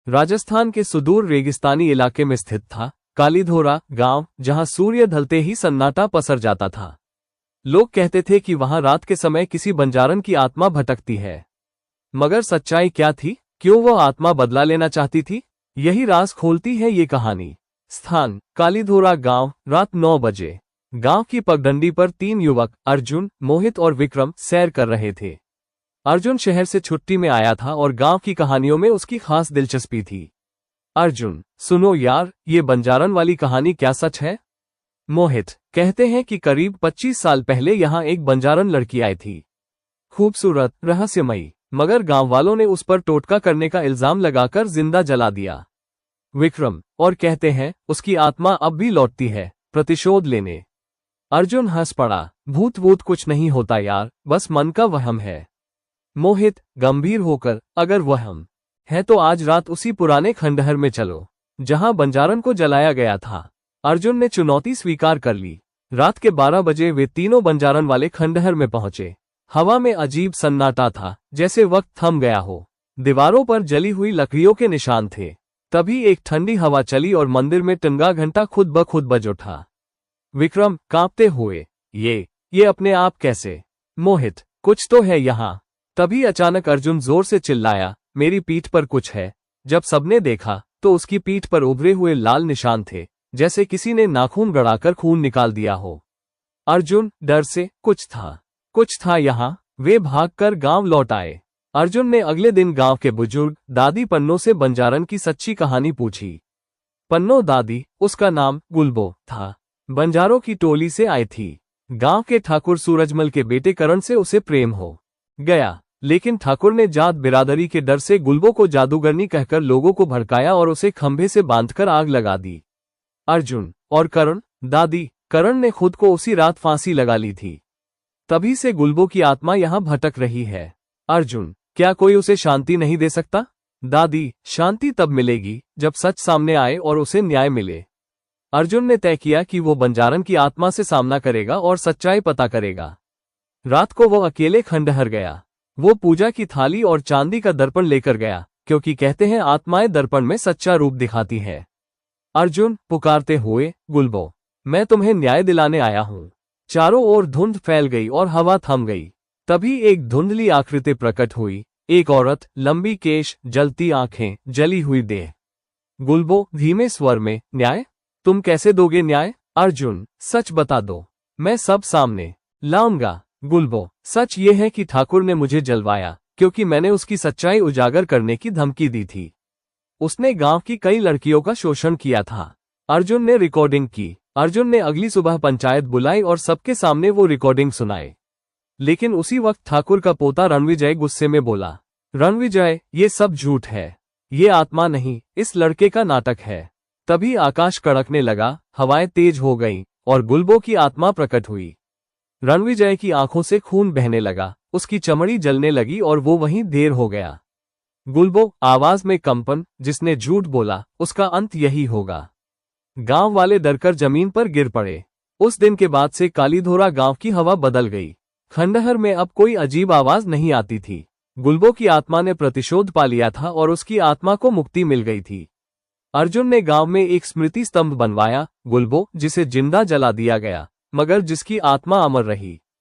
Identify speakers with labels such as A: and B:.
A: राजस्थान के सुदूर रेगिस्तानी इलाके में स्थित था कालीधोरा गांव, जहां सूर्य ढलते ही सन्नाटा पसर जाता था। लोग कहते थे कि वहां रात के समय किसी बंजारन की आत्मा भटकती है। मगर सच्चाई क्या थी? क्यों वो आत्मा बदला लेना चाहती थी? यही राज खोलती है ये कहानी। स्थान कालीधोरा गांव। रात 9 बजे गांव की पगडंडी पर 3 युवक अर्जुन, मोहित और विक्रम सैर कर रहे थे। अर्जुन शहर से छुट्टी में आया था और गांव की कहानियों में उसकी खास दिलचस्पी थी। अर्जुन, सुनो यार, ये बंजारन वाली कहानी क्या सच है? मोहित, कहते हैं कि करीब 25 साल पहले यहाँ एक बंजारन लड़की आई थी। खूबसूरत, रहस्यमयी, मगर गांव वालों ने उस पर टोटका करने का इल्जाम लगाकर जिंदा जला दिया। विक्रम, और कहते हैं उसकी आत्मा अब भी लौटती है प्रतिशोध लेने। अर्जुन हंस पड़ा, भूत वूत कुछ नहीं होता यार, बस मन का वहम है। मोहित गंभीर होकर, अगर वहम है तो आज रात उसी पुराने खंडहर में चलो जहां बंजारन को जलाया गया था। अर्जुन ने चुनौती स्वीकार कर ली। रात के 12 बजे वे तीनों बंजारन वाले खंडहर में पहुंचे। हवा में अजीब सन्नाटा था, जैसे वक्त थम गया हो। दीवारों पर जली हुई लकड़ियों के निशान थे। तभी एक ठंडी हवा चली और मंदिर में टंगा घंटा खुद ब खुद बज उठा। विक्रम कांपते हुए, ये अपने आप कैसे? मोहित, कुछ तो है यहाँ। तभी अचानक अर्जुन जोर से चिल्लाया, मेरी पीठ पर कुछ है। जब सबने देखा तो उसकी पीठ पर उभरे हुए लाल निशान थे, जैसे किसी ने नाखून गड़ाकर खून निकाल दिया हो। अर्जुन डर से, कुछ था यहाँ। वे भागकर गांव लौट आए। अर्जुन ने अगले दिन गांव के बुजुर्ग दादी पन्नो से बंजारन की सच्ची कहानी पूछी। पन्नो दादी, उसका नाम गुलबो था, बंजारों की टोली से आई थी। गांव के ठाकुर सूरजमल के बेटे करण से उसे प्रेम हो गया, लेकिन ठाकुर ने जात बिरादरी के डर से गुलबो को जादूगरनी कहकर लोगों को भड़काया और उसे खंभे से बांधकर आग लगा दी। अर्जुन, और करण? दादी, करण ने खुद को उसी रात फांसी लगा ली थी। तभी से गुलबो की आत्मा यहाँ भटक रही है। अर्जुन, क्या कोई उसे शांति नहीं दे सकता? दादी, शांति तब मिलेगी जब सच सामने आए और उसे न्याय मिले। अर्जुन ने तय किया कि वो बंजारन की आत्मा से सामना करेगा और सच्चाई पता करेगा। रात को वो अकेले खंडहर गया। वो पूजा की थाली और चांदी का दर्पण लेकर गया, क्योंकि कहते हैं आत्माएं दर्पण में सच्चा रूप दिखाती है। अर्जुन पुकारते हुए, गुलबो, मैं तुम्हें न्याय दिलाने आया हूँ। चारों ओर धुंध फैल गई और हवा थम गई। तभी एक धुंधली आकृति प्रकट हुई, एक औरत, लंबी केश, जलती आंखें, जली हुई देह। गुलबो धीमे स्वर में, न्याय? तुम कैसे दोगे न्याय? अर्जुन, सच बता दो, मैं सब सामने लाऊंगा। गुलबो, सच ये है कि ठाकुर ने मुझे जलवाया क्योंकि मैंने उसकी सच्चाई उजागर करने की धमकी दी थी। उसने गांव की कई लड़कियों का शोषण किया था। अर्जुन ने रिकॉर्डिंग की। अर्जुन ने अगली सुबह पंचायत बुलाई और सबके सामने वो रिकॉर्डिंग सुनाए। लेकिन उसी वक्त ठाकुर का पोता रणविजय गुस्से में बोला, रणविजय, ये सब झूठ है, ये आत्मा नहीं, इस लड़के का नाटक है। तभी आकाश कड़कने लगा, हवाएं तेज हो गईं और गुलबो की आत्मा प्रकट हुई। रणविजय की आंखों से खून बहने लगा, उसकी चमड़ी जलने लगी और वो वहीं ढेर हो गया। गुलबो, आवाज में कंपन, जिसने झूठ बोला उसका अंत यही होगा। गांव वाले डरकर जमीन पर गिर पड़े। उस दिन के बाद से कालीधोरा गांव की हवा बदल गई। खंडहर में अब कोई अजीब आवाज नहीं आती थी। गुलबो की आत्मा ने प्रतिशोध पा लिया था और उसकी आत्मा को मुक्ति मिल गई थी। अर्जुन ने गांव में एक स्मृति स्तंभ बनवाया, गुलबो जिसे जिंदा जला दिया गया, मगर जिसकी आत्मा अमर रही।